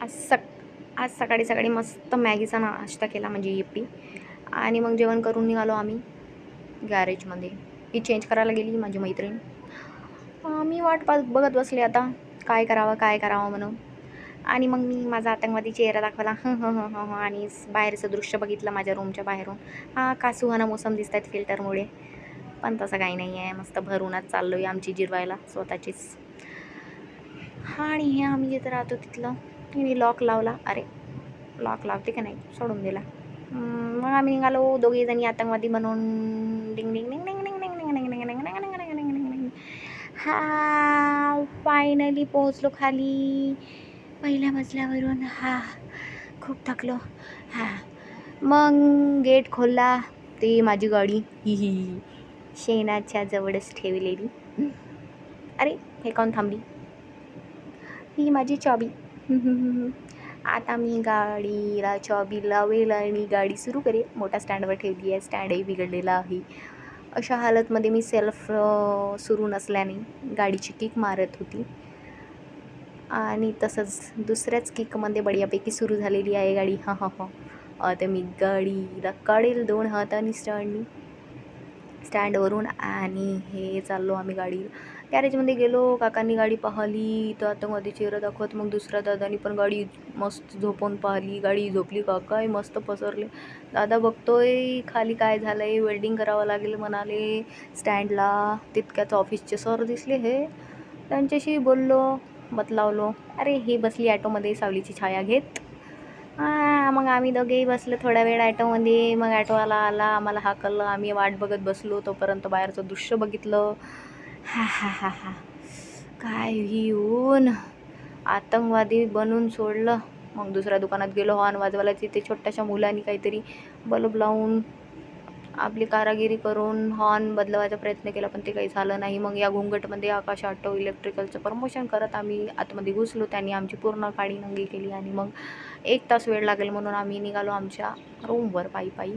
आज सकाळी सकाळी मस्त मॅगीचा नाश्ता केला म्हणजे यिप्पी. आणि मग जेवण करून निघालो आम्ही गॅरेजमध्ये. ती चेंज करायला गेली माझी मैत्रीण. मी वाट बघत बसले आता काय करावं म्हणून. आणि मग मी माझा आतंकवादी चेहरा दाखवला आणि बाहेरचं दृश्य बघितलं माझ्या रूमच्या बाहेरून. का सुहाना मोसम दिसत आहेत फिल्टरमुळे, पण तसं काही नाही आहे. मस्त भरूनच चाललो आहे आमची जिरवायला स्वतःचीच. आणि हे आम्ही जिथं राहतो तिथलं मी लॉक लावला. अरे लॉक लावते का नाही, सोडून दिला. मग आम्ही निघालो दोघीजणी आतंकवादी बनून. डिंग डिंग डिंग डिंग डिंग डिंग डिंग डिंग डिंग डिंग डिंग डिंग डिंग डिंग डिंग. फायनली पोहोचलो खाली पहिल्या मजल्यावरून. खूप थकलो. मग गेट खोलला. ते माझी गाडी ही शेणाच्या जवळच ठेवलेली. अरे हे कोण थांबली, ही माझी चाबी. आता मी गाडीला चाबी लावेल आणि गाडी सुरू करेल. मोठ्या स्टँडवर ठेवली आहे, स्टँडही बिघडलेला आहे. अशा हालतमध्ये मी सेल्फ सुरू नसल्याने गाडीची किक मारत होती. आणि तसंच दुसऱ्याच किकमध्ये बढियापैकी सुरू झालेली आहे गाडी. आता मी गाडीला काढेल 2 हातांनी स्टँडवरून आणि हे चाललो आम्ही गाडी. गॅरेजमध्ये गेलो, काकांनी गाडी पाहिली तर आतंकवादी चेहरा दाखवत. मग दुसऱ्या दादानी पण गाडी मस्त झोपून पाहिली. गाडी झोपली, काकाही मस्त पसरले. दादा बघतोय खाली काय झालं आहे, वेल्डिंग करावं लागेल म्हणाले स्टँडला. तितक्याच ऑफिसचे सर दिसले, हे त्यांच्याशी बोललो, बतलावलो. अरे ही बसली ॲटोमध्ये सावलीची छाया घेत. मग आम्ही दोघेही बसलो थोडा वेळ ॲटोमध्ये. मग ॲटोवाला आला, आम्हाला हाकललं. आम्ही वाट बघत बसलो. तोपर्यंत बाहेरचं दृश्य बघितलं. काय ही ऊन, आतंकवादी बनून सोडलं. मग दुसऱ्या दुकानात गेलो, हॉर्न वाजवायला. तिथे छोट्याशा मुलांनी काहीतरी बल्ब लावून आपली कारागिरी करून हॉर्न बदलवायचा प्रयत्न केला, पण ते काही झालं नाही. मग या घुंगटमध्ये आकाश ऑटो इलेक्ट्रिकलचं प्रमोशन करत आम्ही आतमध्ये घुसलो. त्यांनी आमची पूर्ण काडी नंगी केली आणि मग 1 तास वेळ लागेल म्हणून आम्ही निघालो आमच्या रूमवर पायी.